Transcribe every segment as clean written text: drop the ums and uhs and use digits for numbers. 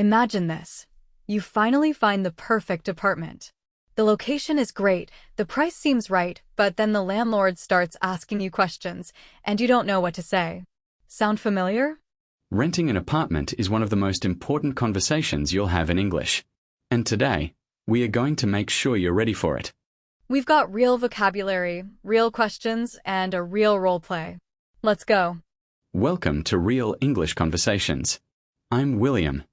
Imagine this. You finally find the perfect apartment. The location is great, the price seems right, but then the landlord starts asking you questions, and you don't know what to say. Sound familiar? Renting an apartment is one of the most important conversations you'll have in English. And today, we are going to make sure you're ready for it. We've got real vocabulary, real questions, and a real role play. Let's go. Welcome to Real English Conversations. I'm William.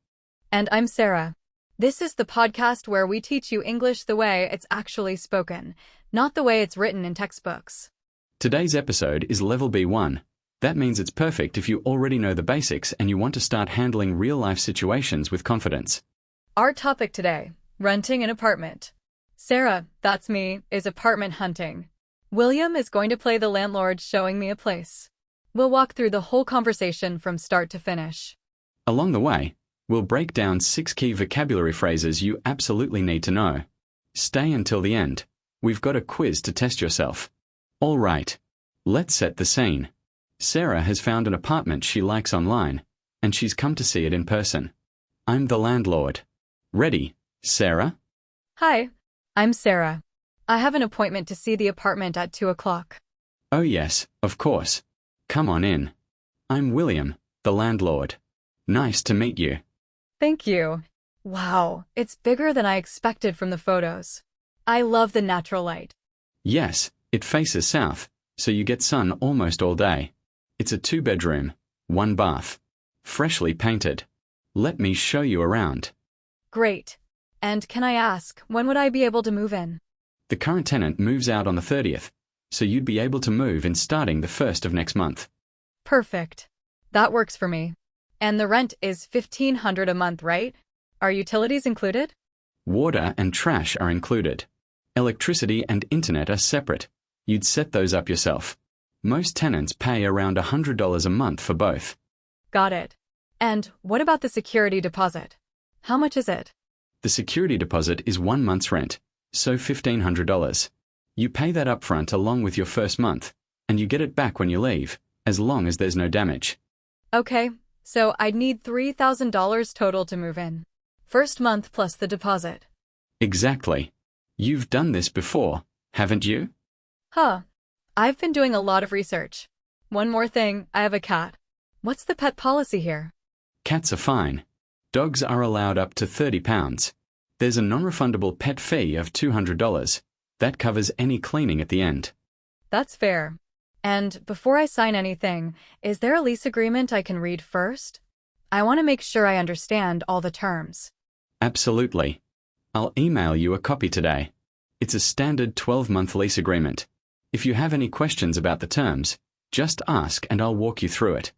And I'm Sarah. This is the podcast where we teach you English the way it's actually spoken, not the way it's written in textbooks. Today's episode is Level B1. That means it's perfect if you already know the basics and you want to start handling real-life situations with confidence. Our topic today, renting an apartment. Sarah, that's me, is apartment hunting. William is going to play the landlord showing me a place. We'll walk through the whole conversation from start to finish. Along the way, we'll break down 6 key vocabulary phrases you absolutely need to know. Stay until the end. We've got a quiz to test yourself. All right, let's set the scene. Sarah has found an apartment she likes online, and she's come to see it in person. I'm the landlord. Ready, Sarah? Hi, I'm Sarah. I have an appointment to see the apartment at 2 o'clock. Oh yes, of course. Come on in. I'm William, the landlord. Nice to meet you. Thank you. Wow, it's bigger than I expected from the photos. I love the natural light. Yes, it faces south, so you get sun almost all day. It's a 2-bedroom, 1 bath. Freshly painted. Let me show you around. Great. And can I ask, when would I be able to move in? The current tenant moves out on the 30th, so you'd be able to move in starting the 1st of next month. Perfect. That works for me. And the rent is $1,500 a month, right? Are utilities included? Water and trash are included. Electricity and internet are separate. You'd set those up yourself. Most tenants pay around $100 a month for both. Got it. And what about the security deposit? How much is it? The security deposit is 1 month's rent, so $1,500. You pay that upfront along with your first month, and you get it back when you leave, as long as there's no damage. Okay, so I'd need $3,000 total to move in. First month plus the deposit. Exactly. You've done this before, haven't you? Huh. I've been doing a lot of research. One more thing, I have a cat. What's the pet policy here? Cats are fine. Dogs are allowed up to £30. There's a non-refundable pet fee of $200. That covers any cleaning at the end. That's fair. And before I sign anything, is there a lease agreement I can read first? I want to make sure I understand all the terms. Absolutely. I'll email you a copy today. It's a standard 12-month lease agreement. If you have any questions about the terms, just ask and I'll walk you through it.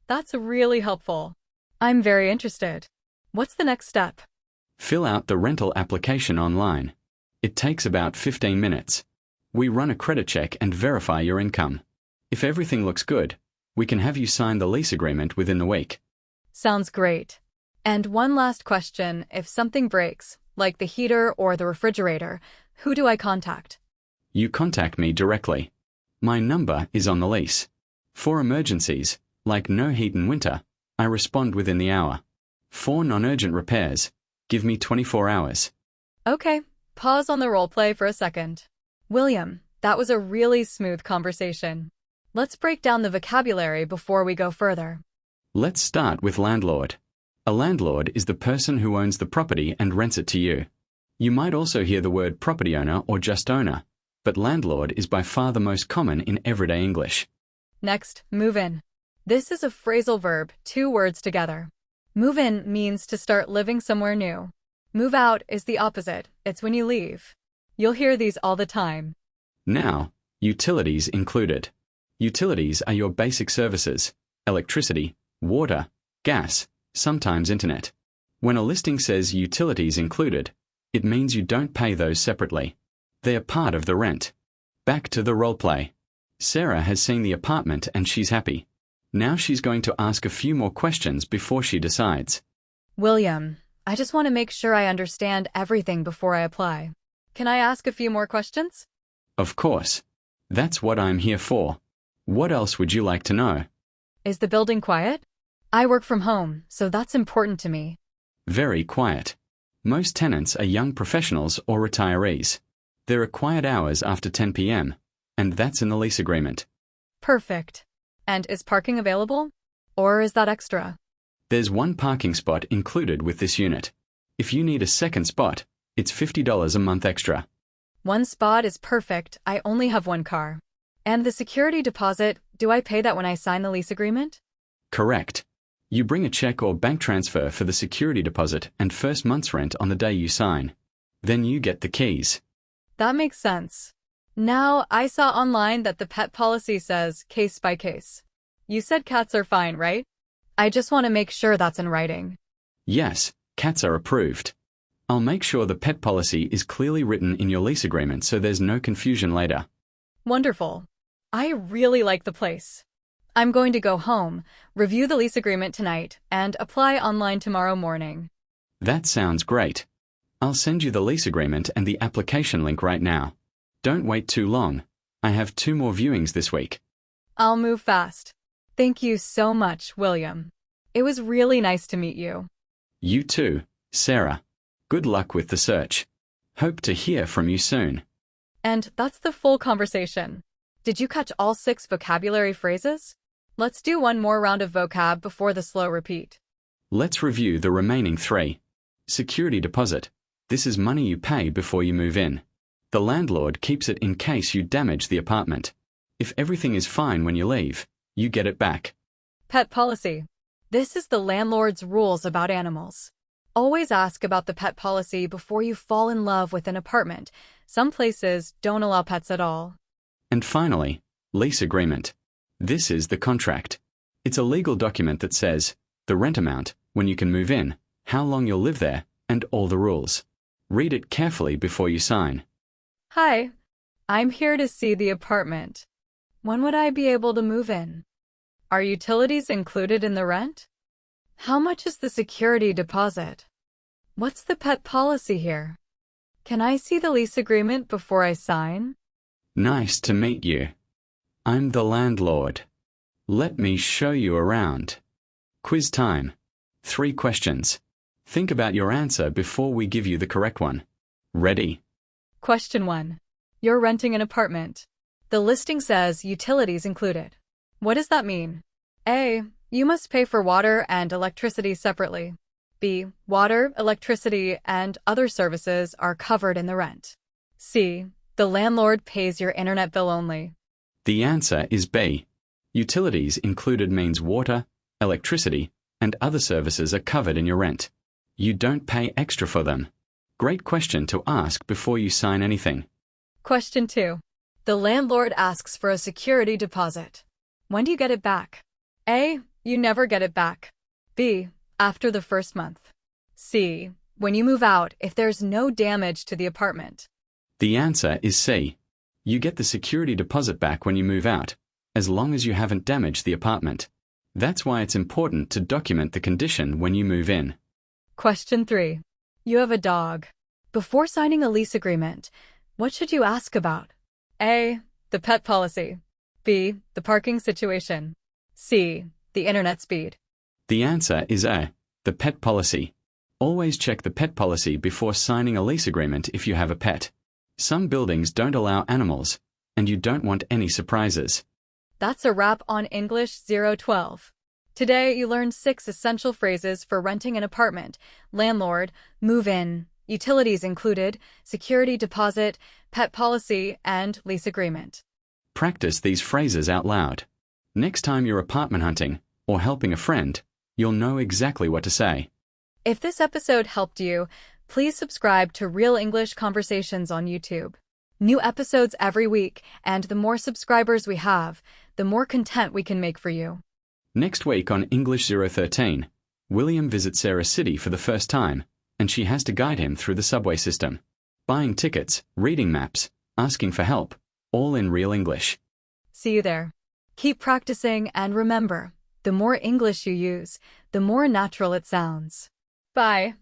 That's really helpful. I'm very interested. What's the next step? Fill out the rental application online. It takes about 15 minutes. We run a credit check and verify your income. If everything looks good, we can have you sign the lease agreement within the week. Sounds great. And one last question, if something breaks, like the heater or the refrigerator, who do I contact? You contact me directly. My number is on the lease. For emergencies, like no heat in winter, I respond within the hour. For non-urgent repairs, give me 24 hours. Okay, pause on the role play for a second. William, that was a really smooth conversation. Let's break down the vocabulary before we go further. Let's start with landlord. A landlord is the person who owns the property and rents it to you. You might also hear the word property owner or just owner, but landlord is by far the most common in everyday English. Next, move in. This is a phrasal verb, 2 words together. Move in means to start living somewhere new. Move out is the opposite, it's when you leave. You'll hear these all the time. Now, utilities included. Utilities are your basic services: electricity, water, gas, sometimes internet. When a listing says utilities included, it means you don't pay those separately. They're part of the rent. Back to the role play. Sarah has seen the apartment and she's happy. Now she's going to ask a few more questions before she decides. William, I just want to make sure I understand everything before I apply. Can I ask a few more questions? Of course. That's what I'm here for. What else would you like to know? Is the building quiet? I work from home, so that's important to me. Very quiet. Most tenants are young professionals or retirees. There are quiet hours after 10 p.m., and that's in the lease agreement. Perfect. And is parking available? Or is that extra? There's one parking spot included with this unit. If you need a second spot, it's $50 a month extra. One spot is perfect. I only have one car. And the security deposit, do I pay that when I sign the lease agreement? Correct. You bring a check or bank transfer for the security deposit and first month's rent on the day you sign. Then you get the keys. That makes sense. Now, I saw online that the pet policy says case by case. You said cats are fine, right? I just want to make sure that's in writing. Yes, cats are approved. I'll make sure the pet policy is clearly written in your lease agreement so there's no confusion later. Wonderful. I really like the place. I'm going to go home, review the lease agreement tonight, and apply online tomorrow morning. That sounds great. I'll send you the lease agreement and the application link right now. Don't wait too long. I have 2 more viewings this week. I'll move fast. Thank you so much, William. It was really nice to meet you. You too, Sarah. Good luck with the search. Hope to hear from you soon. And that's the full conversation. Did you catch all 6 vocabulary phrases? Let's do one more round of vocab before the slow repeat. Let's review the remaining 3. Security deposit. This is money you pay before you move in. The landlord keeps it in case you damage the apartment. If everything is fine when you leave, you get it back. Pet policy. This is the landlord's rules about animals. Always ask about the pet policy before you fall in love with an apartment. Some places don't allow pets at all. And finally, lease agreement. This is the contract. It's a legal document that says the rent amount, when you can move in, how long you'll live there, and all the rules. Read it carefully before you sign. Hi, I'm here to see the apartment. When would I be able to move in? Are utilities included in the rent? How much is the security deposit? What's the pet policy here? Can I see the lease agreement before I sign? Nice to meet you. I'm the landlord. Let me show you around. Quiz time. 3 questions. Think about your answer before we give you the correct one. Ready? Question 1. You're renting an apartment. The listing says utilities included. What does that mean? A. You must pay for water and electricity separately. B. Water, electricity, and other services are covered in the rent. C. The landlord pays your internet bill only. The answer is B. Utilities included means water, electricity, and other services are covered in your rent. You don't pay extra for them. Great question to ask before you sign anything. Question 2. The landlord asks for a security deposit. When do you get it back? A. You never get it back. B. After the first month. C. When you move out if there's no damage to the apartment. The answer is C. You get the security deposit back when you move out, as long as you haven't damaged the apartment. That's why it's important to document the condition when you move in. Question 3. You have a dog. Before signing a lease agreement, what should you ask about? A. The pet policy. B. The parking situation. C. The internet speed. The answer is A. The pet policy. Always check the pet policy before signing a lease agreement if you have a pet. Some buildings don't allow animals, and you don't want any surprises. That's a wrap on English 012. Today you learned 6 essential phrases for renting an apartment: landlord, move in, utilities included, security deposit, pet policy, and lease agreement. Practice these phrases out loud. Next time you're apartment hunting or helping a friend, you'll know exactly what to say. If this episode helped you, please subscribe to Real English Conversations on YouTube. New episodes every week, and the more subscribers we have, the more content we can make for you. Next week on English 013, William visits Sarah City for the first time, and she has to guide him through the subway system. Buying tickets, reading maps, asking for help, all in real English. See you there. Keep practicing, and remember, the more English you use, the more natural it sounds. Bye.